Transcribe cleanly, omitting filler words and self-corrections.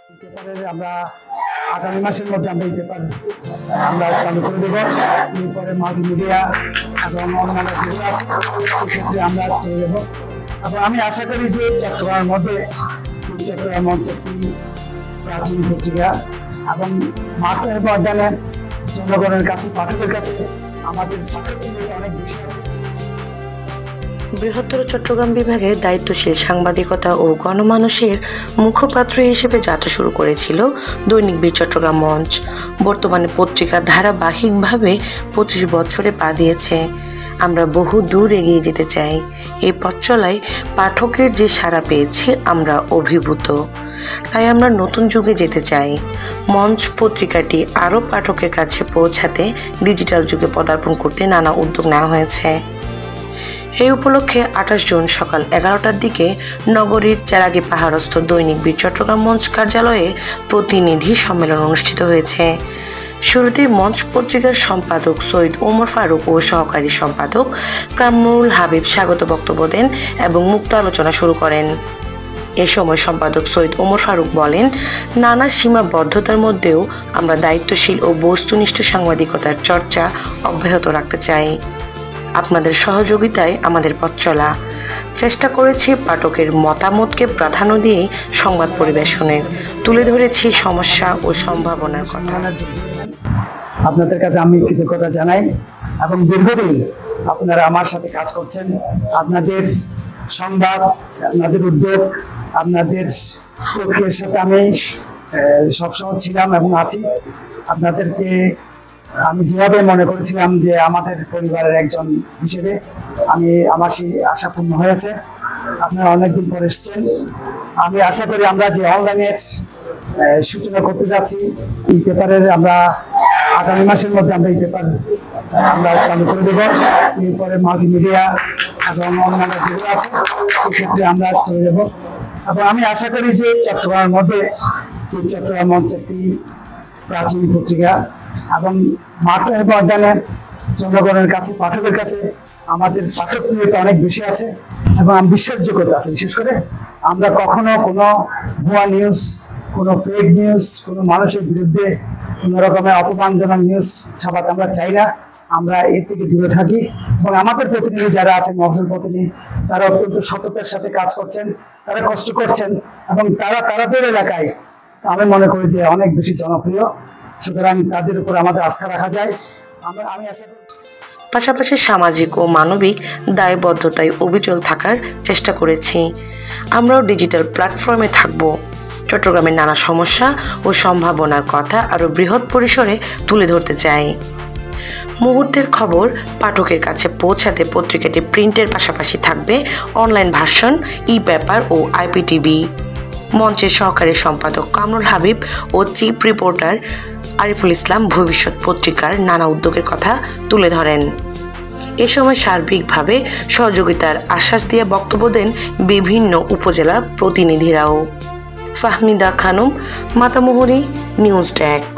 পেপারের আমরা আগামী মাসের মধ্যে আমরা এই পেপার আমরা চালু করে দেবো। এরপরে মাল্টিমিডিয়া এবং অন্যান্য যেগুলো আছে সেক্ষেত্রে আমরা চলে দেবো। এবং আমি আশা করি যে চট্টগ্রামের মধ্যে চট্টগ্রাম মঞ্চ একটি প্রাচীন পত্রিকা এবং মাঠের ময়দানে জনগণের কাছে পাঠকের কাছে আমাদের পাঠকের অনেক বেশি আছে। বৃহত্তর চট্টগ্রাম বিভাগে দায়িত্বশীল সাংবাদিকতা ও গণমানুষের মুখপাত্র হিসেবে যাত্রা শুরু করেছিল দৈনিক বীর চট্টগ্রাম মঞ্চ। বর্তমানে পত্রিকা ধারাবাহিকভাবে 25 বছরে পা দিয়েছে। আমরা বহু দূর এগিয়ে যেতে চাই। এই পথ চলায় পাঠকের যে সাড়া পেয়েছি আমরা অভিভূত। তাই আমরা নতুন যুগে যেতে চাই। মঞ্চ পত্রিকাটি আরও পাঠকের কাছে পৌঁছাতে ডিজিটাল যুগে পদার্পণ করতে নানা উদ্যোগ নেওয়া হয়েছে। এই উপলক্ষে 28 জুন সকাল 11টার দিকে নগরীর চেরাগী পাহাড়স্থ দৈনিক বীর চট্টগ্রাম মঞ্চ কার্যালয়ে প্রতিনিধি সম্মেলন অনুষ্ঠিত হয়েছে। শুরুতেই মঞ্চ পত্রিকার সম্পাদক সৈয়দ ওমর ফারুক ও সহকারী সম্পাদক কামরুল হাবিব স্বাগত বক্তব্য দেন এবং মুক্ত আলোচনা শুরু করেন। এ সময় সম্পাদক সৈয়দ ওমর ফারুক বলেন, নানা সীমাবদ্ধতার মধ্যেও আমরা দায়িত্বশীল ও বস্তুনিষ্ঠ সাংবাদিকতার চর্চা অব্যাহত রাখতে চাই। আপনাদের সহযোগিতায় আমাদের পথ চলা। চেষ্টা করেছি পাঠকের মতামতকে প্রাধান্য দিয়ে সংবাদ পরিবেশনের, তুলে ধরেছি সমস্যা ও সম্ভাবনার কথা। আপনাদের কাছে আমি কৃতজ্ঞতা জানাই এবং দীর্ঘদিন আপনারা আমার সাথে কাজ করছেন। আপনাদের সংবাদ, আপনাদের উদ্যোগ, আপনাদের প্রক্রিয়ার সাথে আমি সবসময় ছিলাম এবং আছি। আপনাদেরকে আমি যেভাবে মনে করেছিলাম যে আমাদের পরিবারের একজন হিসেবে আমার সেই আশা পূর্ণ হয়েছে। আপনারা অনেকদিন পর এসছেন। আমি আশা করি আমরা যে অনলাইনের সূচনা করতে যাচ্ছি, এই পেপারের আমরা আগামী মাসের মধ্যে আমরা এই পেপার আমরা চালু করে দেবো। এরপরে মাল্টিমিডিয়া এবং অন্যান্য যেগুলো আছে সেক্ষেত্রে আমরা চলে দেবো। এবং আমি আশা করি যে চট্টগ্রামের মধ্যে চট্টগ্রাম মঞ্চ একটি প্রাচীন পত্রিকা এবং মাঠের ময়দানে জনগণের কাছে পাঠকের কাছে আমাদের পাঠক প্রিয়তা অনেক বেশি আছে এবং বিশ্বাসযোগ্যতা আছে। বিশেষ করে আমরা কখনো কোনো ভুয়া নিউজ, কোনো ফেক নিউজ, কোনো মানুষের বিরুদ্ধে কোনো রকমের অপমানজনক নিউজ ছাপাতে আমরা চাই না। আমরা এর থেকে দূরে থাকি এবং আমাদের প্রতিনিধি যারা আছেন, মফস্বল প্রতিনিধি, তারা অত্যন্ত সততার সাথে কাজ করছেন, তারা কষ্ট করছেন এবং তাদের এলাকায় আমি মনে করি যে অনেক বেশি জনপ্রিয়। সুতরাং তাদের উপর আমাদের আস্থা রাখা যায়। আমি আশা করি পাশাপাশি সামাজিক ও মানবিক দায়বদ্ধতায় অবিচল থাকার চেষ্টা করেছি। আমরাও ডিজিটাল প্ল্যাটফর্মে থাকব। চট্টগ্রামের নানা সমস্যা ও সম্ভাবনার কথা আরও বৃহৎ পরিসরে তুলে ধরতে চাই। মুহূর্তের খবর পাঠকের কাছে পৌঁছাতে পত্রিকাটি প্রিন্টের পাশাপাশি থাকবে অনলাইন ভার্সন, ই পেপার ও IPTV। মঞ্চের সহকারী সম্পাদক কামরুল হাবিব ও চিফ রিপোর্টার আরিফুল ইসলাম ভবিষ্যৎ পত্রিকার নানা উদ্যোগের কথা তুলে ধরেন। এ সময় সার্বিকভাবে সহযোগিতার আশ্বাস দিয়ে বক্তব্য দেন বিভিন্ন উপজেলা প্রতিনিধিরাও। Fahmida Khanam, Matamuhuri, news desk.